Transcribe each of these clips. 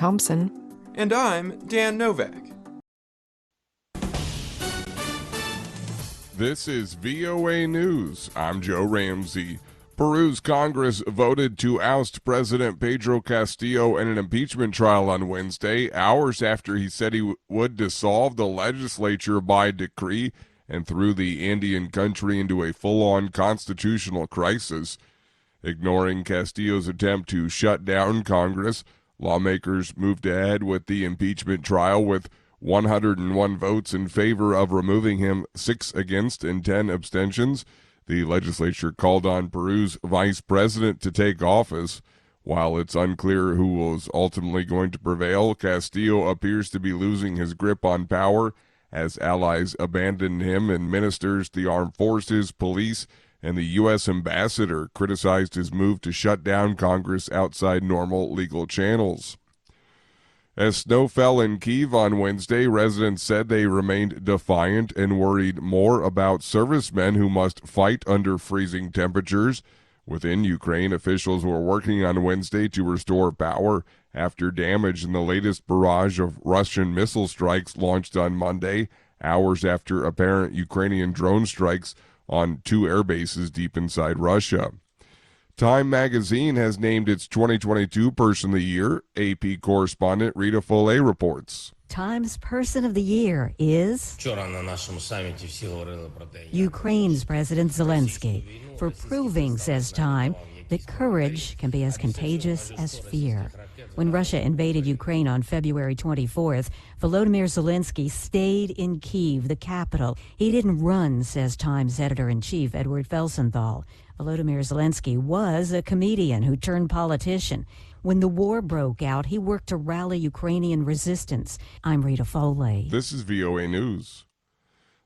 Thompson. And I'm Dan Novak. This is VOA News. I'm Joe Ramsey. Peru's Congress voted to oust President Pedro Castillo in an impeachment trial on Wednesday, hours after he said he would dissolve the legislature by decree and threw the Andean country into a full-on constitutional crisis. Ignoring Castillo's attempt to shut down Congress, lawmakers moved ahead with the impeachment trial with 101 votes in favor of removing him, 6 against, and 10 abstentions. The legislature called on Peru's vice president to take office. While it's unclear who was ultimately going to prevail, Castillo appears to be losing his grip on power as allies abandon him, and ministers, the armed forces, police, and the U.S. ambassador criticized his move to shut down Congress outside normal legal channels. As snow fell in Kyiv on Wednesday, residents said they remained defiant and worried more about servicemen who must fight under freezing temperatures. Within Ukraine, officials were working on Wednesday to restore power after damage in the latest barrage of Russian missile strikes launched on Monday, hours after apparent Ukrainian drone strikes on 2 air bases deep inside Russia. Time magazine has named its 2022 Person of the Year. AP correspondent Rita Follet reports. Time's Person of the Year is Ukraine's President Zelensky for proving, says Time, that courage can be as contagious as fear. When Russia invaded Ukraine on February 24th, Volodymyr Zelensky stayed in Kyiv, the capital. He didn't run, says Time's editor-in-chief Edward Felsenthal. Volodymyr Zelensky was a comedian who turned politician. When the war broke out, he worked to rally Ukrainian resistance. I'm Rita Foley. This is VOA News.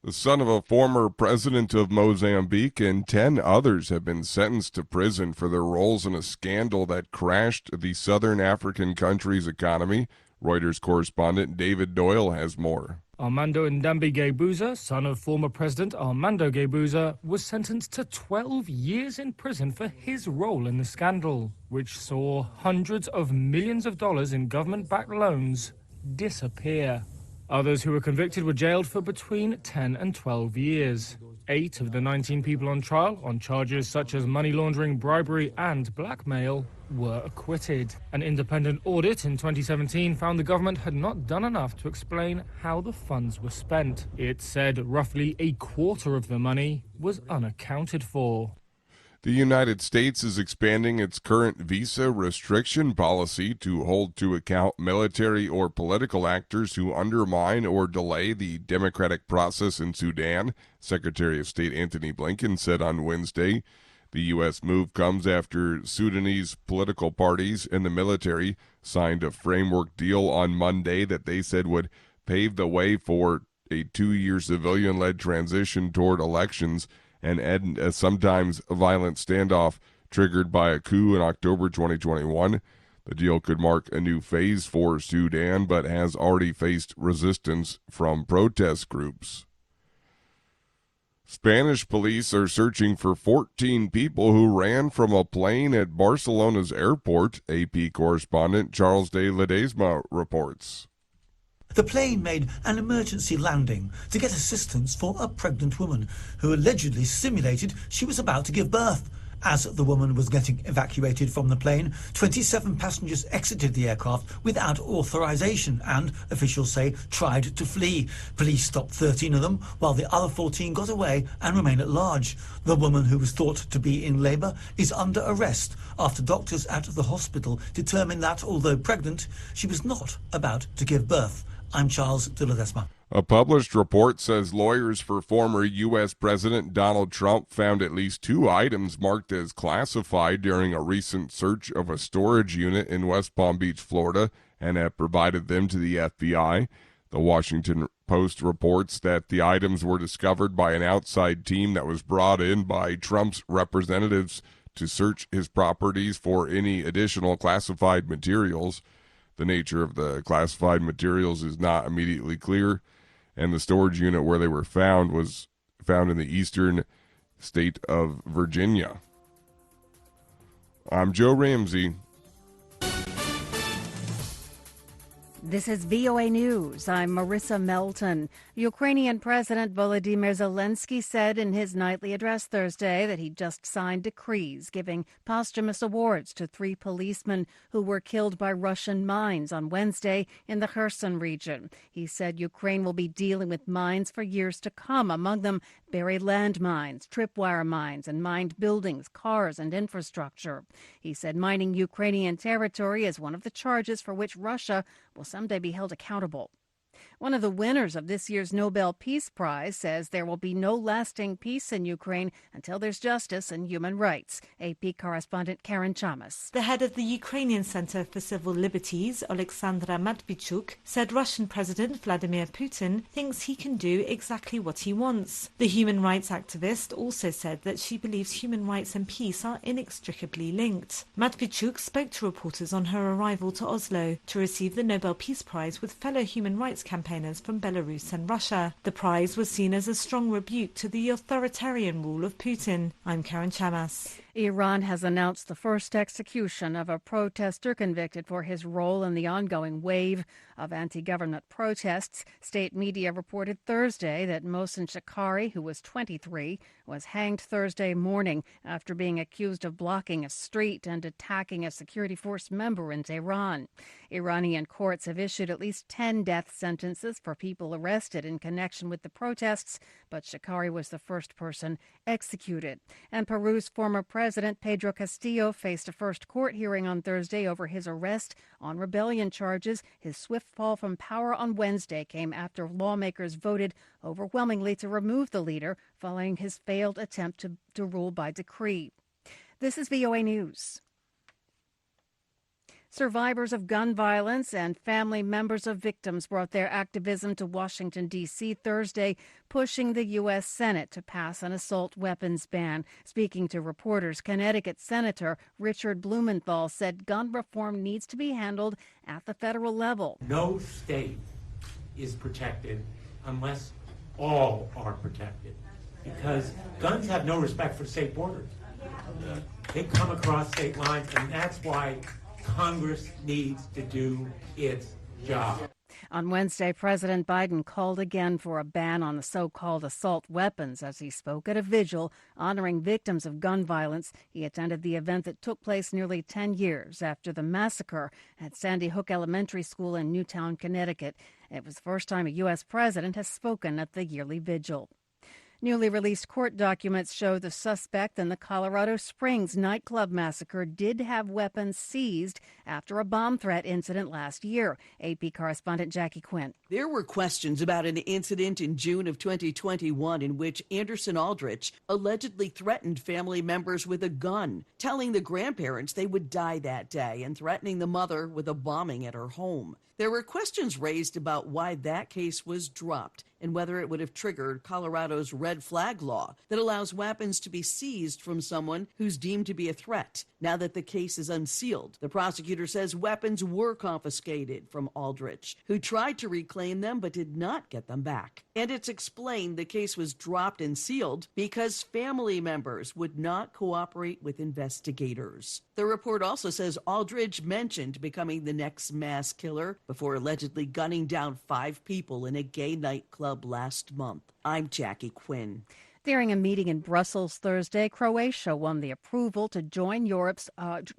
The son of a former president of Mozambique and 10 others have been sentenced to prison for their roles in a scandal that crashed the southern African country's economy. Reuters correspondent David Doyle has more. Armando Ndambi Guebuza, son of former President Armando Guebuza, was sentenced to 12 years in prison for his role in the scandal, which saw hundreds of millions of dollars in government-backed loans disappear. Others who were convicted were jailed for between 10 and 12 years. 8 of the 19 people on trial on charges such as money laundering, bribery, and blackmail were acquitted. An independent audit in 2017 found the government had not done enough to explain how the funds were spent. It said roughly a quarter of the money was unaccounted for. The United States is expanding its current visa restriction policy to hold to account military or political actors who undermine or delay the democratic process in Sudan, Secretary of State Antony Blinken said on Wednesday. The U.S. move comes after Sudanese political parties and the military signed a framework deal on Monday that they said would pave the way for a 2-year civilian-led transition toward elections and end a sometimes violent standoff triggered by a coup in October 2021. The deal could mark a new phase for Sudan, but has already faced resistance from protest groups. Spanish police are searching for 14 people who ran from a plane at Barcelona's airport, AP correspondent Charles de Ledesma reports. The plane made an emergency landing to get assistance for a pregnant woman who allegedly simulated she was about to give birth. As the woman was getting evacuated from the plane, 27 passengers exited the aircraft without authorization and, officials say, tried to flee. Police stopped 13 of them, while the other 14 got away and remain at large. The woman, who was thought to be in labor, is under arrest after doctors at the hospital determined that, although pregnant, she was not about to give birth. I'm Charles de Ledesma. A published report says lawyers for former U.S. President Donald Trump found at least 2 items marked as classified during a recent search of a storage unit in West Palm Beach, Florida, and have provided them to the FBI. The Washington Post reports that the items were discovered by an outside team that was brought in by Trump's representatives to search his properties for any additional classified materials. The nature of the classified materials is not immediately clear, and the storage unit where they were found was found in the eastern state of Virginia. I'm Joe Ramsey. This is VOA News. I'm Marissa Melton. Ukrainian President Volodymyr Zelensky said in his nightly address Thursday that he just signed decrees giving posthumous awards to 3 policemen who were killed by Russian mines on Wednesday in the Kherson region. He said Ukraine will be dealing with mines for years to come, among them buried landmines, tripwire mines, and mined buildings, cars, and infrastructure. He said mining Ukrainian territory is one of the charges for which Russia will someday be held accountable. One of the winners of this year's Nobel Peace Prize says there will be no lasting peace in Ukraine until there's justice and human rights. AP correspondent Karen Chamas. The head of the Ukrainian Center for Civil Liberties, Oleksandra Matvichuk, said Russian President Vladimir Putin thinks he can do exactly what he wants. The human rights activist also said that she believes human rights and peace are inextricably linked. Matvichuk spoke to reporters on her arrival to Oslo to receive the Nobel Peace Prize with fellow human rights campaigners from Belarus and Russia. The prize was seen as a strong rebuke to the authoritarian rule of Putin. I'm Karen Chamas. Iran has announced the first execution of a protester convicted for his role in the ongoing wave of anti-government protests. State media reported Thursday that Mohsen Shakari, who was 23, was hanged Thursday morning after being accused of blocking a street and attacking a security force member in Tehran. Iranian courts have issued at least 10 death sentences for people arrested in connection with the protests, but Shakari was the first person executed. And Peru's former President Pedro Castillo faced a first court hearing on Thursday over his arrest on rebellion charges. His swift fall from power on Wednesday came after lawmakers voted overwhelmingly to remove the leader following his failed attempt to rule by decree. This is VOA News. Survivors of gun violence and family members of victims brought their activism to Washington, D.C. Thursday, pushing the U.S. Senate to pass an assault weapons ban. Speaking to reporters, Connecticut Senator Richard Blumenthal said gun reform needs to be handled at the federal level. No state is protected unless all are protected, because guns have no respect for state borders. They come across state lines, and that's why Congress needs to do its job. On Wednesday, President Biden called again for a ban on the so-called assault weapons as he spoke at a vigil honoring victims of gun violence. He attended the event that took place nearly 10 years after the massacre at Sandy Hook Elementary School in Newtown, Connecticut. It was the first time a U.S. president has spoken at the yearly vigil. Newly released court documents show the suspect in the Colorado Springs nightclub massacre did have weapons seized after a bomb threat incident last year. AP correspondent Jackie Quinn. There were questions about an incident in June of 2021 in which Anderson Aldrich allegedly threatened family members with a gun, telling the grandparents they would die that day and threatening the mother with a bombing at her home. There were questions raised about why that case was dropped and whether it would have triggered Colorado's red flag law that allows weapons to be seized from someone who's deemed to be a threat. Now that the case is unsealed, the prosecutor says weapons were confiscated from Aldrich, who tried to reclaim them but did not get them back. And it's explained the case was dropped and sealed because family members would not cooperate with investigators. The report also says Aldrich mentioned becoming the next mass killer before allegedly gunning down 5 people in a gay nightclub last month. I'm Jackie Quinn. During a meeting in Brussels Thursday, Croatia won the approval to join Europe's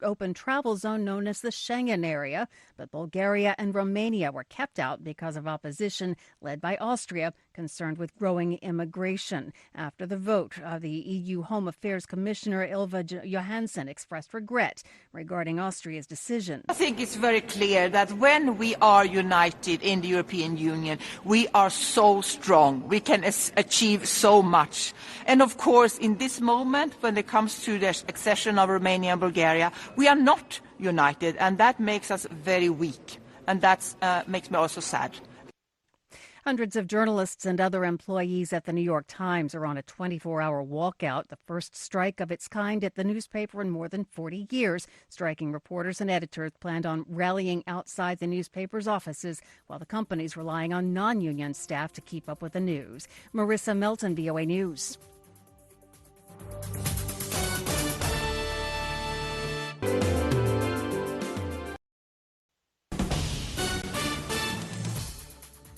open travel zone known as the Schengen area, but Bulgaria and Romania were kept out because of opposition led by Austria, concerned with growing immigration. After the vote, the EU Home Affairs Commissioner Ylva Johansson expressed regret regarding Austria's decision. I think it's very clear that when we are united in the European Union, we are so strong. We can achieve so much. And of course, in this moment, when it comes to the accession of Romania and Bulgaria, we are not united, and that makes us very weak. And that makes me also sad. Hundreds of journalists and other employees at the New York Times are on a 24-hour walkout, the first strike of its kind at the newspaper in more than 40 years. Striking reporters and editors planned on rallying outside the newspaper's offices, while the company's relying on non-union staff to keep up with the news. Marissa Melton, VOA News.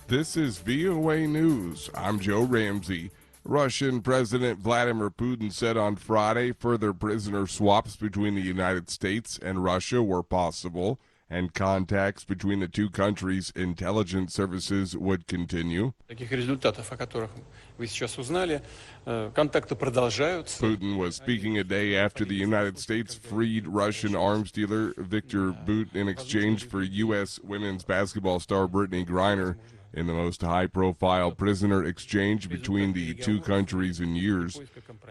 This is VOA News. I'm Joe Ramsey. Russian President Vladimir Putin said on Friday further prisoner swaps between the United States and Russia were possible, and contacts between the two countries' intelligence services would continue. Таких результатов, о которых вы сейчас узнали, контакты продолжаются. Putin was speaking a day after the United States freed Russian arms dealer Viktor Bout in exchange for U.S. women's basketball star Brittany Griner, in the most high-profile prisoner exchange between the two countries in years.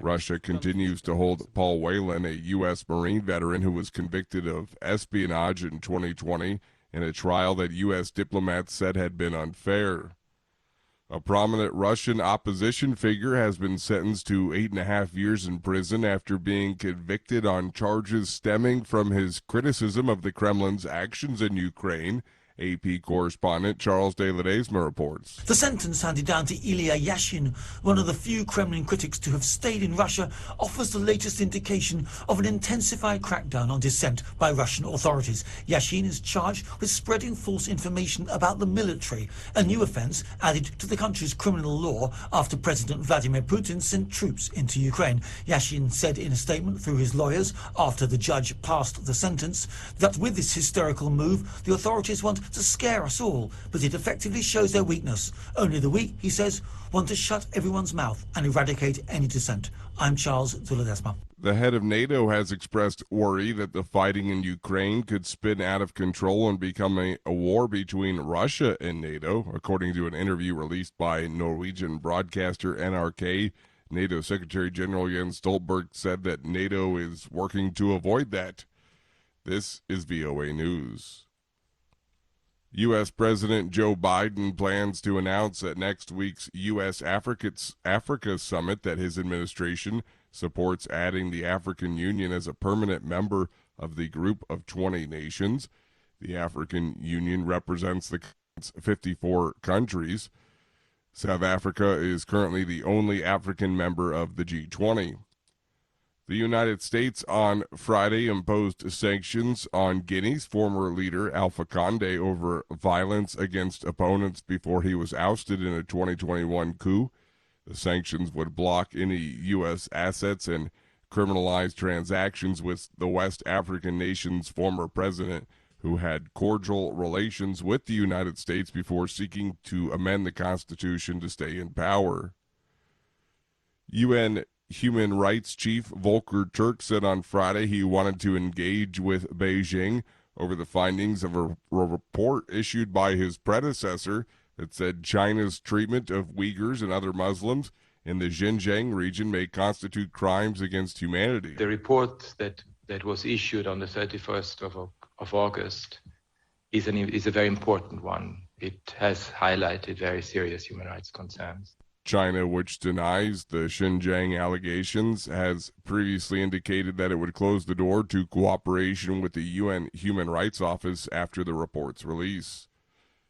Russia continues to hold Paul Whelan, a U.S. Marine veteran who was convicted of espionage in 2020 in a trial that U.S. diplomats said had been unfair. A prominent Russian opposition figure has been sentenced to 8.5 years in prison after being convicted on charges stemming from his criticism of the Kremlin's actions in Ukraine. AP correspondent Charles de Ledesma reports. The sentence handed down to Ilya Yashin, one of the few Kremlin critics to have stayed in Russia, offers the latest indication of an intensified crackdown on dissent by Russian authorities. Yashin is charged with spreading false information about the military, a new offence added to the country's criminal law after President Vladimir Putin sent troops into Ukraine. Yashin said in a statement through his lawyers after the judge passed the sentence that with this hysterical move, the authorities want to scare us all, but it effectively shows their weakness. Only the weak, he says, want to shut everyone's mouth and eradicate any dissent. I'm Charles de Ledesma. The head of NATO has expressed worry that the fighting in Ukraine could spin out of control and become a war between Russia and NATO, according to an interview released by Norwegian broadcaster NRK. NATO Secretary General Jens Stoltenberg said that NATO is working to avoid that. This is VOA News. U.S. President Joe Biden plans to announce at next week's U.S.-Africa summit that his administration supports adding the African Union as a permanent member of the group of 20 nations. The African Union represents the 54 countries. South Africa is currently the only African member of the G20. The United States on Friday imposed sanctions on Guinea's former leader Alpha Condé over violence against opponents before he was ousted in a 2021 coup. The sanctions would block any U.S. assets and criminalize transactions with the West African nation's former president, who had cordial relations with the United States before seeking to amend the Constitution to stay in power. UN Human Rights Chief Volker Turk said on Friday he wanted to engage with Beijing over the findings of a report issued by his predecessor that said China's treatment of Uyghurs and other Muslims in the Xinjiang region may constitute crimes against humanity. The report that was issued on the 31st of August is a very important one. It has highlighted very serious human rights concerns. China, which denies the Xinjiang allegations, has previously indicated that it would close the door to cooperation with the UN Human Rights Office after the report's release.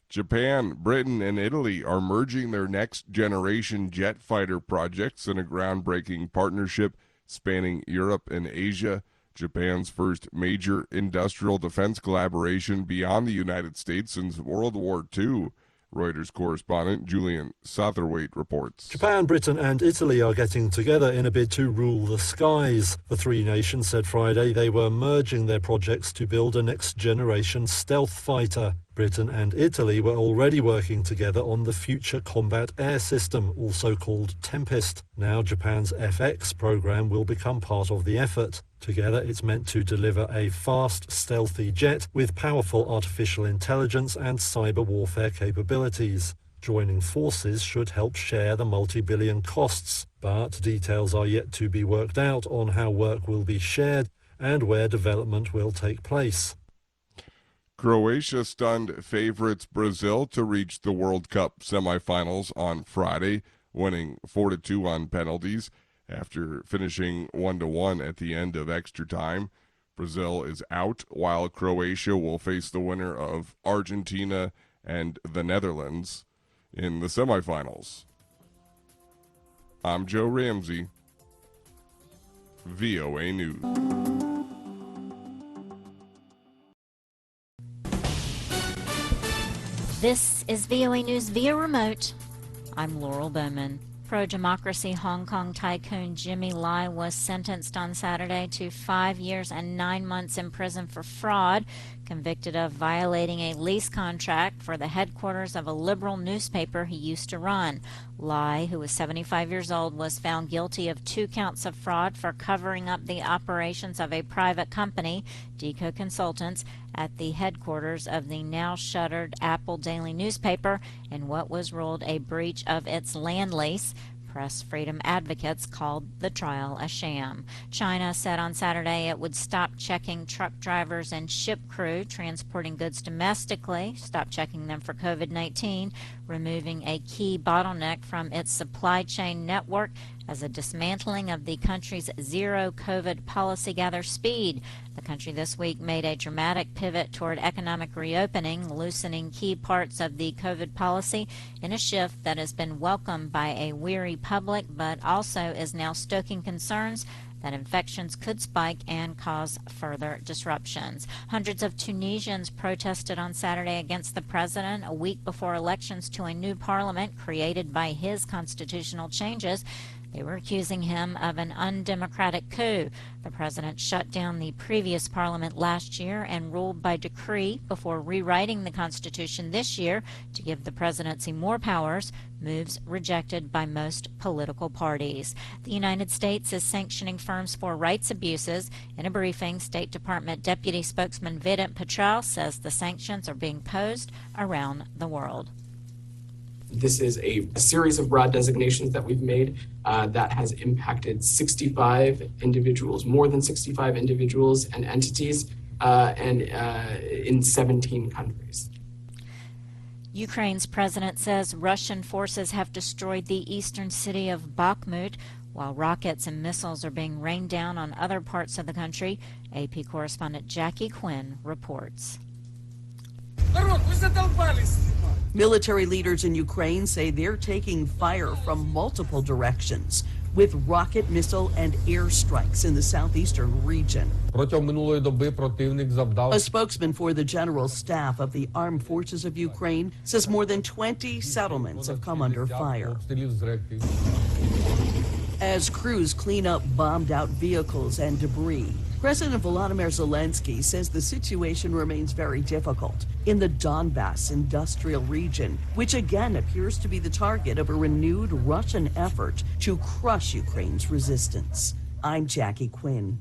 Japan, Britain, and Italy are merging their next-generation jet fighter projects in a groundbreaking partnership spanning Europe and Asia, Japan's first major industrial defense collaboration beyond the United States since World War II. Reuters correspondent Julian Satterthwaite reports. Japan, Britain and Italy are getting together in a bid to rule the skies. The three nations said Friday they were merging their projects to build a next-generation stealth fighter. Britain and Italy were already working together on the Future Combat Air System, also called Tempest. Now Japan's FX program will become part of the effort. Together it's meant to deliver a fast, stealthy jet with powerful artificial intelligence and cyber warfare capabilities. Joining forces should help share the multi-billion costs, but details are yet to be worked out on how work will be shared and where development will take place. Croatia stunned favorites Brazil to reach the World Cup semifinals on Friday, winning 4-2 on penalties after finishing 1-1 at the end of extra time. Brazil is out, while Croatia will face the winner of Argentina and the Netherlands in the semifinals. I'm Joe Ramsey, VOA News. This is VOA News via remote. I'm Laurel Bowman. Pro-democracy Hong Kong tycoon Jimmy Lai was sentenced on Saturday to 5 years and 9 months in prison for fraud, convicted of violating a lease contract for the headquarters of a liberal newspaper he used to run. Lai, who was 75 years old, was found guilty of 2 counts of fraud for covering up the operations of a private company, Deco Consultants, at the headquarters of the now shuttered Apple Daily newspaper in what was ruled a breach of its land lease. Press freedom advocates called the trial a sham. China said on Saturday it would stop checking truck drivers and ship crew transporting goods domestically, stop checking them for COVID-19, removing a key bottleneck from its supply chain network as a dismantling of the country's zero COVID policy gathers speed. The country this week made a dramatic pivot toward economic reopening, loosening key parts of the COVID policy in a shift that has been welcomed by a weary public, but also is now stoking concerns that infections could spike and cause further disruptions. Hundreds of Tunisians protested on Saturday against the president a week before elections to a new parliament created by his constitutional changes. They were accusing him of an undemocratic coup. The president shut down the previous parliament last year and ruled by decree before rewriting the Constitution this year to give the presidency more powers, moves rejected by most political parties. The United States is sanctioning firms for rights abuses. In a briefing, State Department Deputy Spokesman Vedant Patel says the sanctions are being posed around the world. This is a series of broad designations that we've made that has impacted 65 individuals, more than 65 individuals and entities, and in 17 countries. Ukraine's president says Russian forces have destroyed the eastern city of Bakhmut, while rockets and missiles are being rained down on other parts of the country. AP correspondent Jackie Quinn reports. Military leaders in Ukraine say they're taking fire from multiple directions, with rocket, missile, and airstrikes in the southeastern region. A spokesman for the General Staff of the Armed Forces of Ukraine says more than 20 settlements have come under fire. As crews clean up bombed-out vehicles and debris, President Volodymyr Zelensky says the situation remains very difficult in the Donbass industrial region, which again appears to be the target of a renewed Russian effort to crush Ukraine's resistance. I'm Jackie Quinn.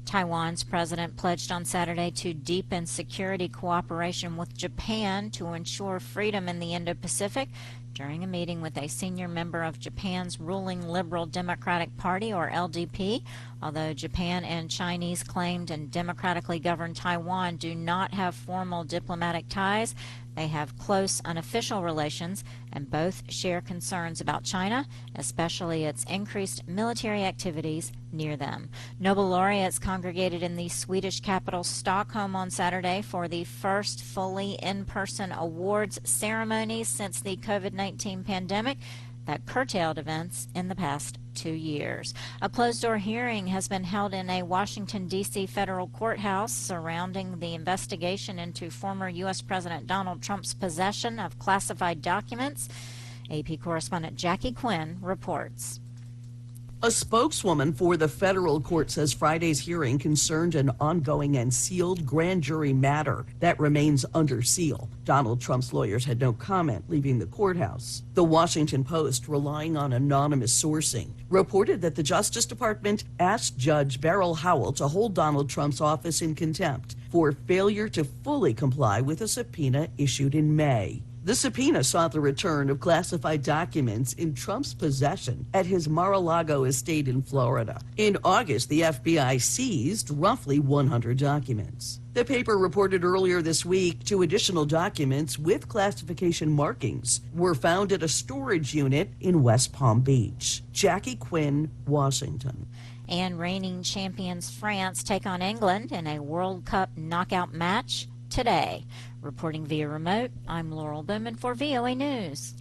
Taiwan's president pledged on Saturday to deepen security cooperation with Japan to ensure freedom in the Indo-Pacific during a meeting with a senior member of Japan's ruling Liberal Democratic Party, or LDP. Although Japan and Chinese claimed and democratically governed Taiwan do not have formal diplomatic ties, they have close unofficial relations and both share concerns about China, especially its increased military activities near them. Nobel laureates congregated in the Swedish capital Stockholm on Saturday for the first fully in-person awards ceremony since the COVID-19 pandemic that curtailed events in the past 2 years. A closed-door hearing has been held in a Washington, D.C. federal courthouse surrounding the investigation into former U.S. President Donald Trump's possession of classified documents. AP correspondent Jackie Quinn reports. A spokeswoman for the federal court says Friday's hearing concerned an ongoing and sealed grand jury matter that remains under seal. Donald Trump's lawyers had no comment leaving the courthouse. The Washington Post, relying on anonymous sourcing, reported that the Justice Department asked Judge Beryl Howell to hold Donald Trump's office in contempt for failure to fully comply with a subpoena issued in May. The subpoena sought the return of classified documents in Trump's possession at his Mar-a-Lago estate in Florida. In August, the FBI seized roughly 100 documents. The paper reported earlier this week 2 additional documents with classification markings were found at a storage unit in West Palm Beach. Jackie Quinn, Washington. And reigning champions France take on England in a World Cup knockout match today. Reporting via remote, I'm Laurel Bowman for VOA News.